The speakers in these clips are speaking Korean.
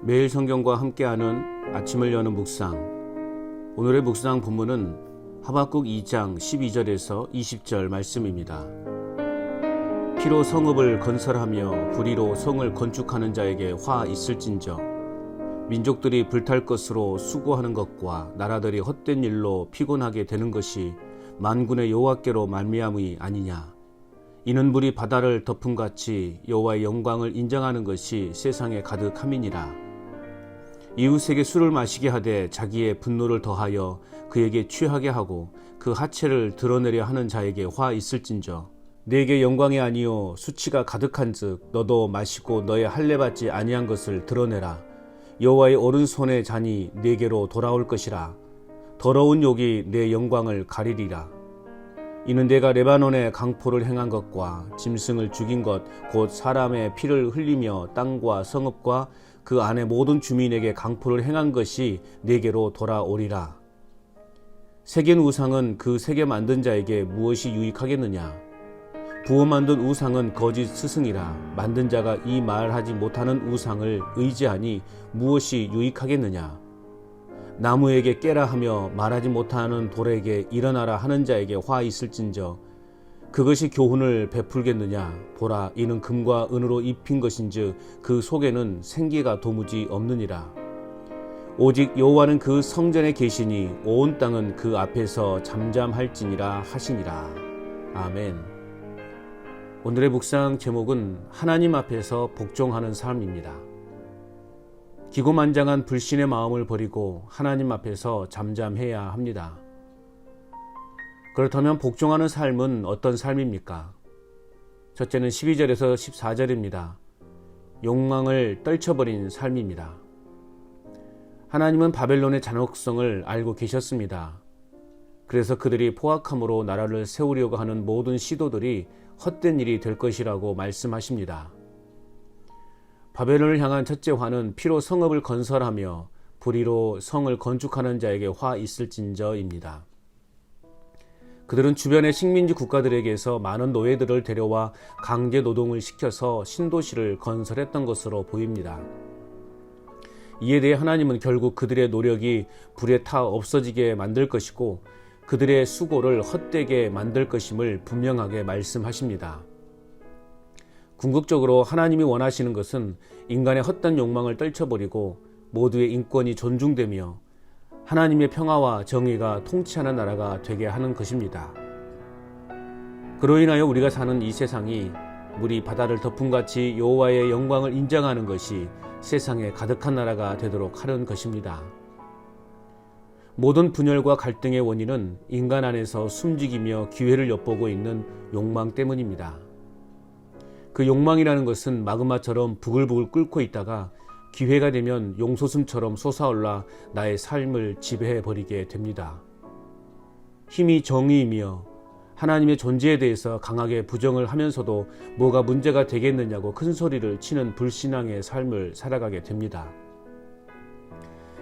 매일 성경과 함께하는 아침을 여는 묵상. 오늘의 묵상 본문은 하박국 2장 12절에서 20절 말씀입니다. 피로 성읍을 건설하며 불의로 성을 건축하는 자에게 화 있을진저. 민족들이 불탈 것으로 수고하는 것과 나라들이 헛된 일로 피곤하게 되는 것이 만군의 여호와께로 말미암이 아니냐. 이는 물이 바다를 덮음같이 여호와의 영광을 인정하는 것이 세상에 가득함이니라. 이웃에게 술을 마시게 하되 자기의 분노를 더하여 그에게 취하게 하고 그 하체를 드러내려 하는 자에게 화 있을진저. 네게 영광이 아니요 수치가 가득한즉 너도 마시고 너의 할례 받지 아니한 것을 드러내라. 여호와의 오른손의 잔이 네게로 돌아올 것이라. 더러운 욕이 네 영광을 가리리라. 이는 내가 레바논에 강포를 행한 것과 짐승을 죽인 것 곧 사람의 피를 흘리며 땅과 성읍과 그 안에 모든 주민에게 강포를 행한 것이 네게로 돌아오리라. 새긴 우상은 그 새겨 만든 자에게 무엇이 유익하겠느냐. 부어 만든 우상은 거짓 스승이라. 만든 자가 이 말하지 못하는 우상을 의지하니 무엇이 유익하겠느냐. 나무에게 깨라 하며 말하지 못하는 돌에게 일어나라 하는 자에게 화 있을진저. 그것이 교훈을 베풀겠느냐. 보라, 이는 금과 은으로 입힌 것인즉 그 속에는 생기가 도무지 없느니라. 오직 여호와는 그 성전에 계시니 온 땅은 그 앞에서 잠잠할지니라 하시니라. 아멘. 오늘의 묵상 제목은 하나님 앞에서 복종하는 삶입니다. 기고만장한 불신의 마음을 버리고 하나님 앞에서 잠잠해야 합니다. 그렇다면 복종하는 삶은 어떤 삶입니까? 첫째는 12절에서 14절입니다. 욕망을 떨쳐버린 삶입니다. 하나님은 바벨론의 잔혹성을 알고 계셨습니다. 그래서 그들이 포악함으로 나라를 세우려고 하는 모든 시도들이 헛된 일이 될 것이라고 말씀하십니다. 바벨론을 향한 첫째 화는 피로 성읍을 건설하며 불의로 성을 건축하는 자에게 화 있을진저입니다. 그들은 주변의 식민지 국가들에게서 많은 노예들을 데려와 강제 노동을 시켜서 신도시를 건설했던 것으로 보입니다. 이에 대해 하나님은 결국 그들의 노력이 불에 타 없어지게 만들 것이고 그들의 수고를 헛되게 만들 것임을 분명하게 말씀하십니다. 궁극적으로 하나님이 원하시는 것은 인간의 헛된 욕망을 떨쳐버리고 모두의 인권이 존중되며 하나님의 평화와 정의가 통치하는 나라가 되게 하는 것입니다. 그로 인하여 우리가 사는 이 세상이 물이 바다를 덮음같이 여호와의 영광을 인정하는 것이 세상에 가득한 나라가 되도록 하는 것입니다. 모든 분열과 갈등의 원인은 인간 안에서 숨죽이며 기회를 엿보고 있는 욕망 때문입니다. 그 욕망이라는 것은 마그마처럼 부글부글 끓고 있다가 기회가 되면 용솟음처럼 솟아올라 나의 삶을 지배해버리게 됩니다. 힘이 정의이며 하나님의 존재에 대해서 강하게 부정을 하면서도 뭐가 문제가 되겠느냐고 큰 소리를 치는 불신앙의 삶을 살아가게 됩니다.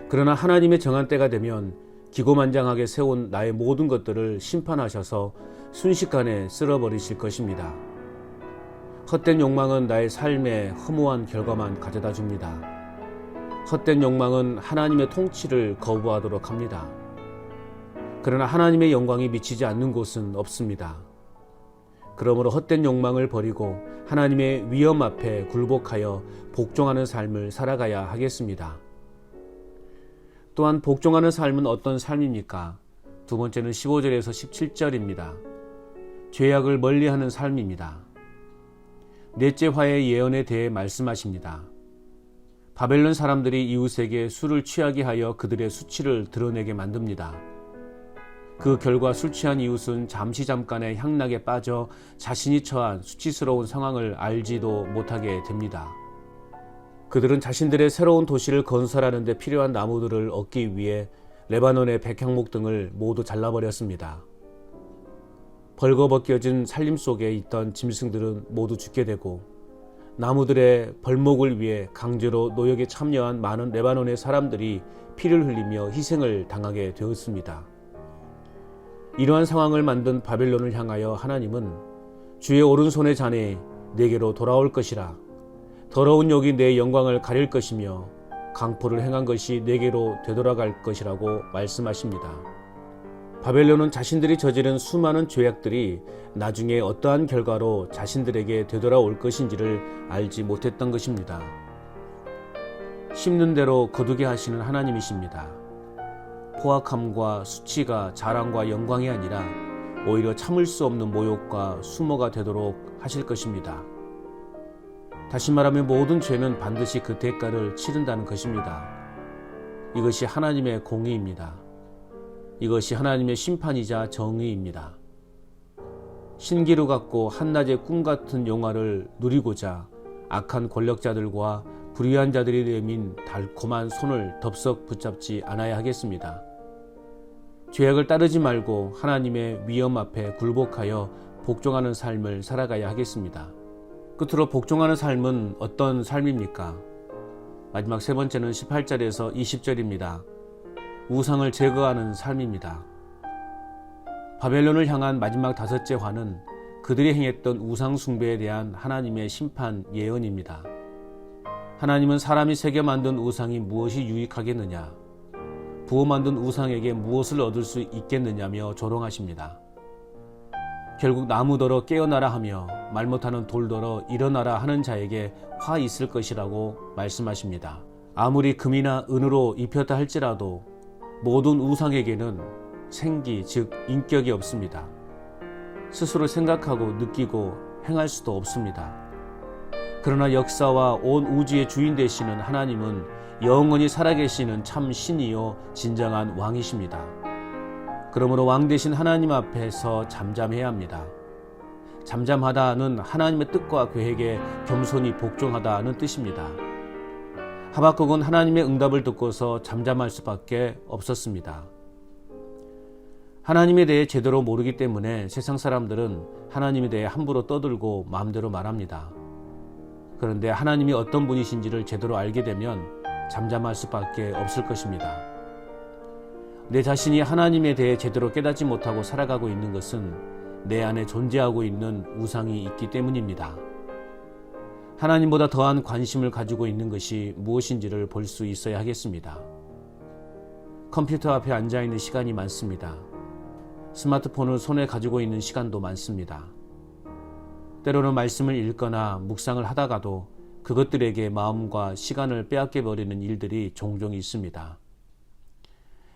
그러나 하나님의 정한 때가 되면 기고만장하게 세운 나의 모든 것들을 심판하셔서 순식간에 쓸어버리실 것입니다. 헛된 욕망은 나의 삶에 허무한 결과만 가져다 줍니다. 헛된 욕망은 하나님의 통치를 거부하도록 합니다. 그러나 하나님의 영광이 미치지 않는 곳은 없습니다. 그러므로 헛된 욕망을 버리고 하나님의 위엄 앞에 굴복하여 복종하는 삶을 살아가야 하겠습니다. 또한 복종하는 삶은 어떤 삶입니까? 두 번째는 15절에서 17절입니다. 죄악을 멀리하는 삶입니다. 넷째 화의 예언에 대해 말씀하십니다. 바벨론 사람들이 이웃에게 술을 취하게 하여 그들의 수치를 드러내게 만듭니다. 그 결과 술 취한 이웃은 잠깐의 향락에 빠져 자신이 처한 수치스러운 상황을 알지도 못하게 됩니다. 그들은 자신들의 새로운 도시를 건설하는 데 필요한 나무들을 얻기 위해 레바논의 백향목 등을 모두 잘라버렸습니다. 벌거벗겨진 살림 속에 있던 짐승들은 모두 죽게 되고 나무들의 벌목을 위해 강제로 노역에 참여한 많은 레바논의 사람들이 피를 흘리며 희생을 당하게 되었습니다. 이러한 상황을 만든 바벨론을 향하여 하나님은 주의 오른손의 잔이 내게로 돌아올 것이라. 더러운 욕이 내 영광을 가릴 것이며 강포를 행한 것이 내게로 되돌아갈 것이라고 말씀하십니다. 바벨론은 자신들이 저지른 수많은 죄악들이 나중에 어떠한 결과로 자신들에게 되돌아올 것인지를 알지 못했던 것입니다. 심는 대로 거두게 하시는 하나님이십니다. 포악함과 수치가 자랑과 영광이 아니라 오히려 참을 수 없는 모욕과 수모가 되도록 하실 것입니다. 다시 말하면 모든 죄는 반드시 그 대가를 치른다는 것입니다. 이것이 하나님의 공의입니다. 이것이 하나님의 심판이자 정의입니다. 신기루 같고 한낮의 꿈 같은 영화를 누리고자 악한 권력자들과 불의한 자들이 내민 달콤한 손을 덥석 붙잡지 않아야 하겠습니다. 죄악을 따르지 말고 하나님의 위엄 앞에 굴복하여 복종하는 삶을 살아가야 하겠습니다. 끝으로 복종하는 삶은 어떤 삶입니까? 마지막 세 번째는 18절에서 20절입니다. 우상을 제거하는 삶입니다. 바벨론을 향한 마지막 다섯째 화는 그들이 행했던 우상 숭배에 대한 하나님의 심판 예언입니다. 하나님은 사람이 새겨 만든 우상이 무엇이 유익하겠느냐, 부어 만든 우상에게 무엇을 얻을 수 있겠느냐며 조롱하십니다. 결국 나무더러 깨어나라 하며 말 못하는 돌더러 일어나라 하는 자에게 화 있을 것이라고 말씀하십니다. 아무리 금이나 은으로 입혔다 할지라도 모든 우상에게는 생기, 즉 인격이 없습니다. 스스로 생각하고 느끼고 행할 수도 없습니다. 그러나 역사와 온 우주의 주인 되시는 하나님은 영원히 살아계시는 참 신이요 진정한 왕이십니다. 그러므로 왕 되신 하나님 앞에서 잠잠해야 합니다. 잠잠하다는 하나님의 뜻과 계획에 겸손히 복종하다는 뜻입니다. 하박국은 하나님의 응답을 듣고서 잠잠할 수밖에 없었습니다. 하나님에 대해 제대로 모르기 때문에 세상 사람들은 하나님에 대해 함부로 떠들고 마음대로 말합니다. 그런데 하나님이 어떤 분이신지를 제대로 알게 되면 잠잠할 수밖에 없을 것입니다. 내 자신이 하나님에 대해 제대로 깨닫지 못하고 살아가고 있는 것은 내 안에 존재하고 있는 우상이 있기 때문입니다. 하나님보다 더한 관심을 가지고 있는 것이 무엇인지를 볼 수 있어야 하겠습니다. 컴퓨터 앞에 앉아있는 시간이 많습니다. 스마트폰을 손에 가지고 있는 시간도 많습니다. 때로는 말씀을 읽거나 묵상을 하다가도 그것들에게 마음과 시간을 빼앗겨버리는 일들이 종종 있습니다.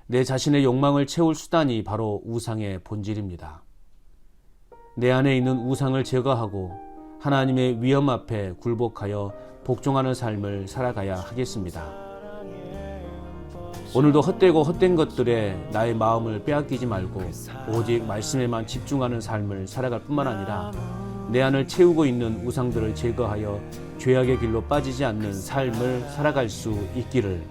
내 자신의 욕망을 채울 수단이 바로 우상의 본질입니다. 내 안에 있는 우상을 제거하고 하나님의 위엄 앞에 굴복하여 복종하는 삶을 살아가야 하겠습니다. 오늘도 헛되고 헛된 것들에 나의 마음을 빼앗기지 말고 오직 말씀에만 집중하는 삶을 살아갈 뿐만 아니라 내 안을 채우고 있는 우상들을 제거하여 죄악의 길로 빠지지 않는 삶을 살아갈 수 있기를.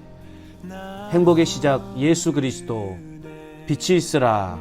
행복의 시작 예수 그리스도 빛이 있으라.